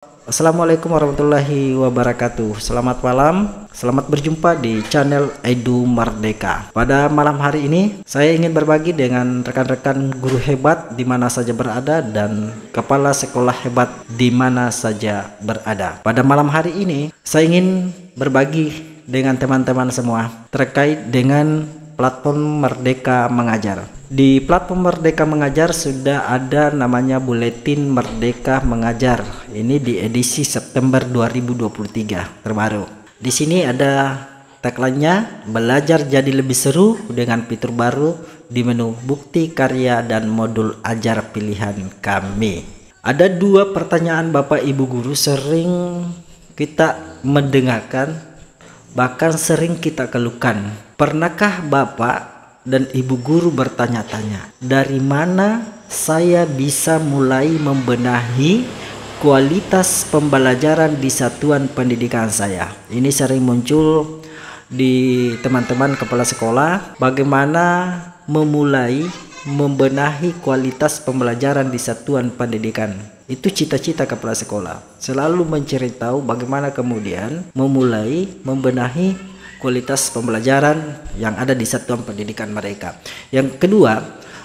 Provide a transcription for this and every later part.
Assalamualaikum warahmatullahi wabarakatuh. Selamat malam, selamat berjumpa di channel Edu Merdeka. Pada malam hari ini saya ingin berbagi dengan rekan-rekan guru hebat di mana saja berada dan kepala sekolah hebat di mana saja berada. Pada malam hari ini saya ingin berbagi dengan teman-teman semua terkait dengan platform Merdeka Mengajar. Di platform Merdeka Mengajar sudah ada namanya Buletin Merdeka Mengajar. Ini di edisi September 2023 terbaru. Di sini ada tagline-nya, belajar jadi lebih seru dengan fitur baru di menu bukti karya dan modul ajar pilihan kami. Ada dua pertanyaan Bapak Ibu guru sering kita mendengarkan, bahkan sering kita keluhkan. Pernahkah Bapak dan Ibu guru bertanya-tanya, dari mana saya bisa mulai membenahi kualitas pembelajaran di satuan pendidikan saya? Ini sering muncul di teman-teman kepala sekolah, bagaimana memulai membenahi kualitas pembelajaran di satuan pendidikan. Itu cita-cita kepala sekolah, selalu mencari tahu bagaimana kemudian memulai membenahi kualitas pembelajaran yang ada di satuan pendidikan mereka. Yang kedua,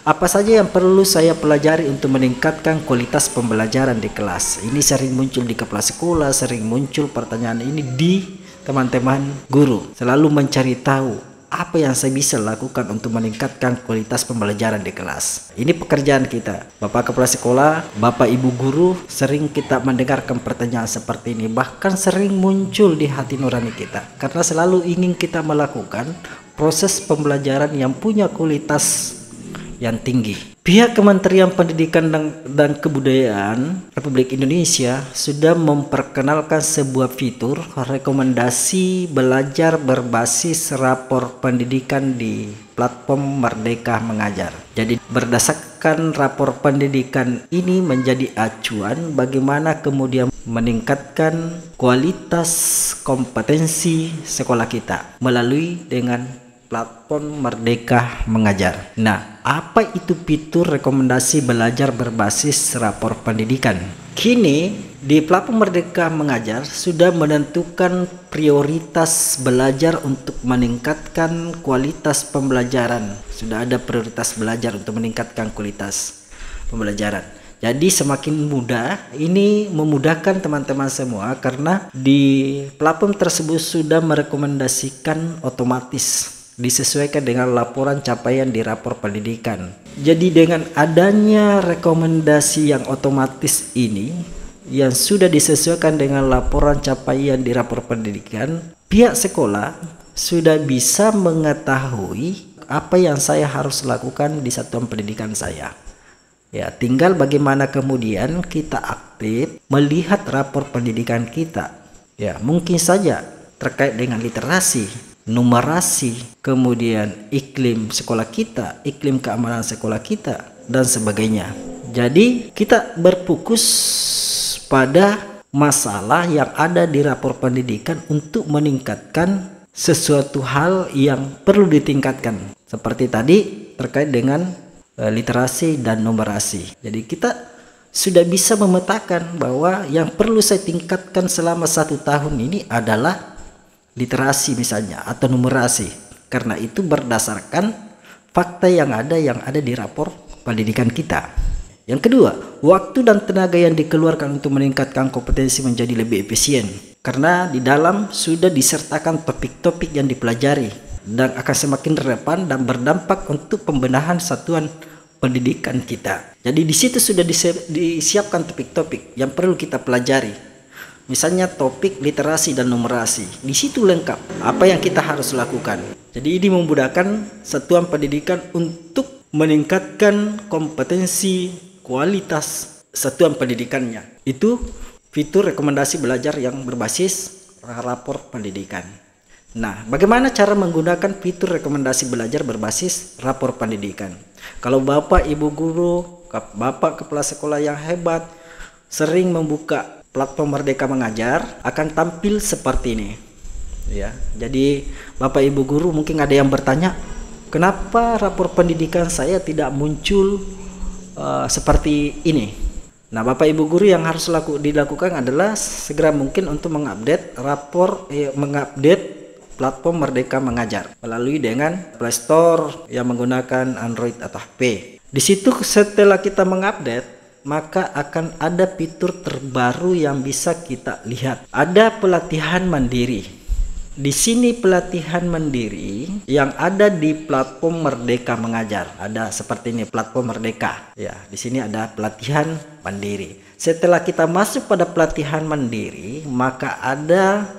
apa saja yang perlu saya pelajari untuk meningkatkan kualitas pembelajaran di kelas? Ini sering muncul di kepala sekolah, sering muncul pertanyaan ini di teman-teman guru. Selalu mencari tahu apa yang saya bisa lakukan untuk meningkatkan kualitas pembelajaran di kelas. Ini pekerjaan kita. Bapak kepala sekolah, Bapak Ibu guru, sering kita mendengarkan pertanyaan seperti ini. Bahkan sering muncul di hati nurani kita. Karena selalu ingin kita melakukan proses pembelajaran yang punya kualitas yang tinggi. Pihak Kementerian Pendidikan dan Kebudayaan Republik Indonesia sudah memperkenalkan sebuah fitur rekomendasi belajar berbasis rapor pendidikan di platform Merdeka Mengajar. Jadi berdasarkan rapor pendidikan ini menjadi acuan bagaimana kemudian meningkatkan kualitas kompetensi sekolah kita melalui dengan platform Merdeka Mengajar. Nah, apa itu fitur rekomendasi belajar berbasis rapor pendidikan? Kini di platform Merdeka Mengajar sudah menentukan prioritas belajar untuk meningkatkan kualitas pembelajaran. Sudah ada prioritas belajar untuk meningkatkan kualitas pembelajaran. Jadi semakin mudah, ini memudahkan teman-teman semua karena di platform tersebut sudah merekomendasikan otomatis disesuaikan dengan laporan capaian di rapor pendidikan. Jadi dengan adanya rekomendasi yang otomatis ini yang sudah disesuaikan dengan laporan capaian di rapor pendidikan, pihak sekolah sudah bisa mengetahui apa yang saya harus lakukan di satuan pendidikan saya. Ya, tinggal bagaimana kemudian kita aktif melihat rapor pendidikan kita. Ya, mungkin saja terkait dengan literasi, numerasi, kemudian iklim sekolah kita, iklim keamanan sekolah kita, dan sebagainya. Jadi kita berfokus pada masalah yang ada di rapor pendidikan untuk meningkatkan sesuatu hal yang perlu ditingkatkan. Seperti tadi terkait dengan literasi dan numerasi. Jadi kita sudah bisa memetakan bahwa yang perlu saya tingkatkan selama 1 tahun ini adalah literasi misalnya atau numerasi, karena itu berdasarkan fakta yang ada di rapor pendidikan kita. Yang kedua, waktu dan tenaga yang dikeluarkan untuk meningkatkan kompetensi menjadi lebih efisien karena di dalam sudah disertakan topik-topik yang dipelajari dan akan semakin relevan dan berdampak untuk pembenahan satuan pendidikan kita. Jadi di situ sudah disiapkan topik-topik yang perlu kita pelajari. Misalnya topik literasi dan numerasi, di situ lengkap apa yang kita harus lakukan. Jadi ini memudahkan satuan pendidikan untuk meningkatkan kompetensi kualitas satuan pendidikannya. Itu fitur rekomendasi belajar yang berbasis rapor pendidikan. Nah, bagaimana cara menggunakan fitur rekomendasi belajar berbasis rapor pendidikan? Kalau Bapak Ibu guru, Bapak kepala sekolah yang hebat sering membuka platform Merdeka Mengajar, akan tampil seperti ini. Ya, jadi Bapak Ibu guru mungkin ada yang bertanya, kenapa rapor pendidikan saya tidak muncul seperti ini? Nah, Bapak Ibu guru yang harus dilakukan adalah segera mungkin untuk mengupdate mengupdate platform Merdeka Mengajar melalui dengan Play Store yang menggunakan Android atau HP. Di situ setelah kita mengupdate, maka akan ada fitur terbaru yang bisa kita lihat. Ada pelatihan mandiri. Di sini pelatihan mandiri yang ada di platform Merdeka Mengajar. Ada seperti ini platform Merdeka. Ya, di sini ada pelatihan mandiri. Setelah kita masuk pada pelatihan mandiri, maka Anda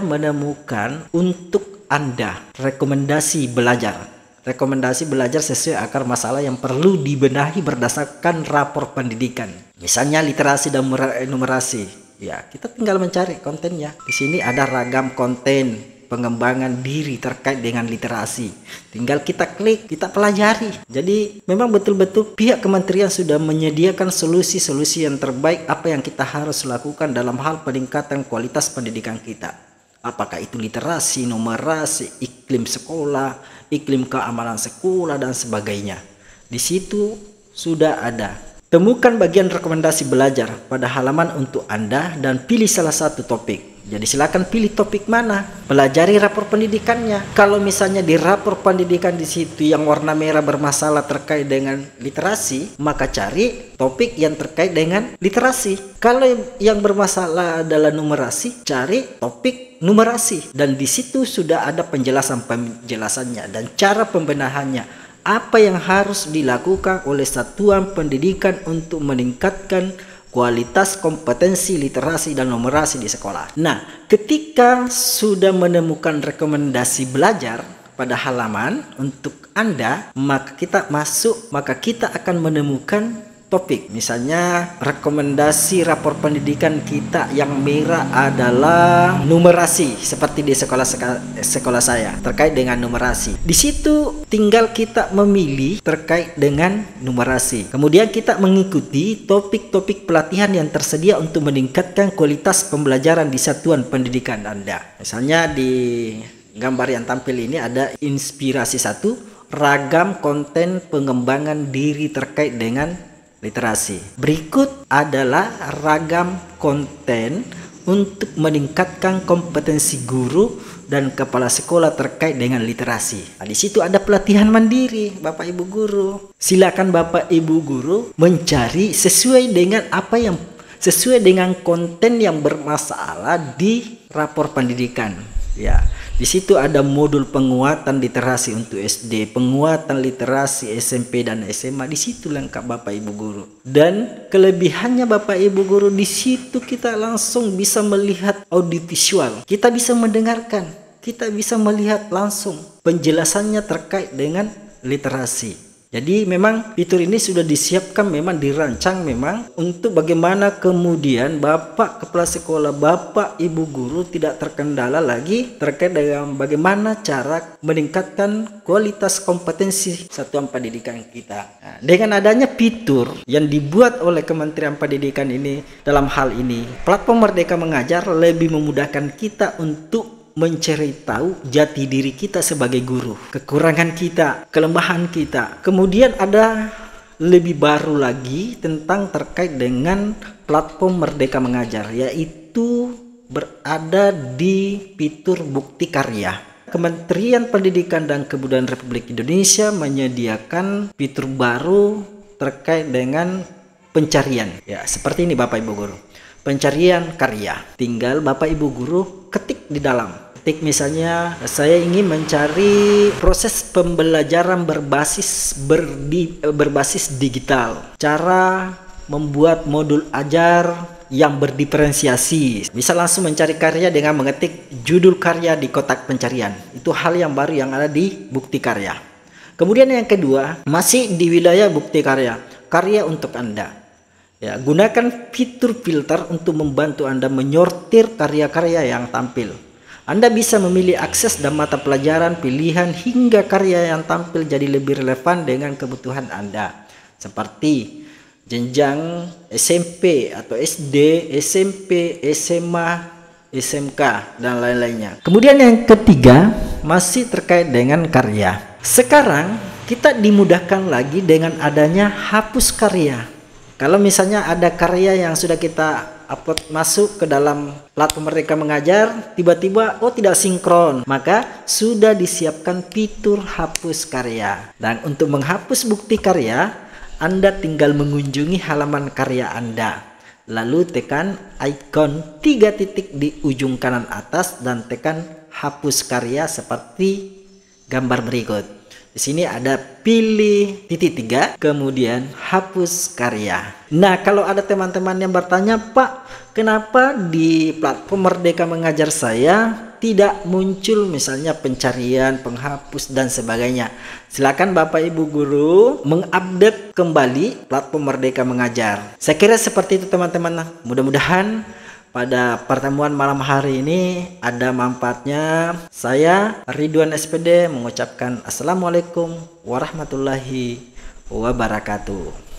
menemukan untuk Anda rekomendasi belajar. Rekomendasi belajar sesuai akar masalah yang perlu dibenahi berdasarkan rapor pendidikan. Misalnya literasi dan numerasi. Ya, kita tinggal mencari kontennya. Di sini ada ragam konten pengembangan diri terkait dengan literasi. Tinggal kita klik, kita pelajari. Jadi memang betul-betul pihak kementerian sudah menyediakan solusi-solusi yang terbaik apa yang kita harus lakukan dalam hal peningkatan kualitas pendidikan kita. Apakah itu literasi, numerasi, iklim sekolah, iklim keamanan sekolah, dan sebagainya. Di situ sudah ada. Temukan bagian rekomendasi belajar pada halaman untuk Anda dan pilih salah satu topik. Jadi silakan pilih topik mana. Pelajari rapor pendidikannya. Kalau misalnya di rapor pendidikan di situ yang warna merah bermasalah terkait dengan literasi, maka cari topik yang terkait dengan literasi. Kalau yang bermasalah adalah numerasi, cari topik numerasi. Dan di situ sudah ada penjelasannya dan cara pembenahannya. Apa yang harus dilakukan oleh satuan pendidikan untuk meningkatkan kualitas kompetensi literasi dan numerasi di sekolah. Nah, ketika sudah menemukan rekomendasi belajar pada halaman untuk Anda, maka kita akan menemukan topik. Misalnya rekomendasi rapor pendidikan kita yang merah adalah numerasi, seperti di sekolah saya terkait dengan numerasi. Di situ tinggal kita memilih terkait dengan numerasi. Kemudian kita mengikuti topik-topik pelatihan yang tersedia untuk meningkatkan kualitas pembelajaran di satuan pendidikan Anda. Misalnya di gambar yang tampil ini ada inspirasi 1, ragam konten pengembangan diri terkait dengan literasi. Berikut adalah ragam konten untuk meningkatkan kompetensi guru dan kepala sekolah terkait dengan literasi. Nah, di situ ada pelatihan mandiri, Bapak Ibu guru. Silakan Bapak Ibu guru mencari sesuai dengan konten yang bermasalah di rapor pendidikan. Ya, di situ ada modul penguatan literasi untuk SD, penguatan literasi SMP dan SMA. Di situ lengkap Bapak Ibu guru. Dan kelebihannya Bapak Ibu guru, di situ kita langsung bisa melihat audiovisual. Kita bisa mendengarkan, kita bisa melihat langsung penjelasannya terkait dengan literasi. Jadi memang fitur ini sudah disiapkan, memang dirancang memang untuk bagaimana kemudian Bapak Kepala Sekolah, Bapak Ibu guru tidak terkendala lagi terkait dengan bagaimana cara meningkatkan kualitas kompetensi satuan pendidikan kita. Nah, dengan adanya fitur yang dibuat oleh Kementerian Pendidikan ini, dalam hal ini platform Merdeka Mengajar lebih memudahkan kita untuk mencari tahu jati diri kita sebagai guru, kekurangan kita, kelemahan kita. Kemudian ada lebih baru lagi tentang terkait dengan platform Merdeka Mengajar, yaitu berada di fitur bukti karya. Kementerian Pendidikan dan Kebudayaan Republik Indonesia menyediakan fitur baru terkait dengan pencarian. Ya, seperti ini Bapak Ibu guru. Pencarian karya, tinggal Bapak Ibu guru ketik di dalam. Ketik misalnya, saya ingin mencari proses pembelajaran berbasis digital, cara membuat modul ajar yang berdiferensiasi. Bisa langsung mencari karya dengan mengetik judul karya di kotak pencarian. Itu hal yang baru yang ada di bukti karya. Kemudian yang kedua, masih di wilayah bukti karya, karya untuk Anda. Ya, gunakan fitur filter untuk membantu Anda menyortir karya-karya yang tampil. Anda bisa memilih akses dan mata pelajaran pilihan hingga karya yang tampil jadi lebih relevan dengan kebutuhan Anda. Seperti jenjang SMP atau SD, SMP, SMA, SMK, dan lain-lainnya. Kemudian yang ketiga, masih terkait dengan karya. Sekarang kita dimudahkan lagi dengan adanya hapus karya. Kalau misalnya ada karya yang sudah kita upload masuk ke dalam platform Merdeka Mengajar, tiba-tiba tidak sinkron, maka sudah disiapkan fitur hapus karya. Dan untuk menghapus bukti karya, Anda tinggal mengunjungi halaman karya Anda, lalu tekan ikon 3 titik di ujung kanan atas dan tekan hapus karya seperti gambar berikut. Di sini ada pilih titik 3, kemudian hapus karya. Nah, kalau ada teman-teman yang bertanya, Pak, kenapa di platform Merdeka Mengajar saya tidak muncul misalnya pencarian, penghapus, dan sebagainya? Silakan Bapak Ibu Guru mengupdate kembali platform Merdeka Mengajar. Saya kira seperti itu teman-teman. Mudah-mudahan pada pertemuan malam hari ini ada manfaatnya. Saya Ridwan SPD mengucapkan Assalamualaikum warahmatullahi wabarakatuh.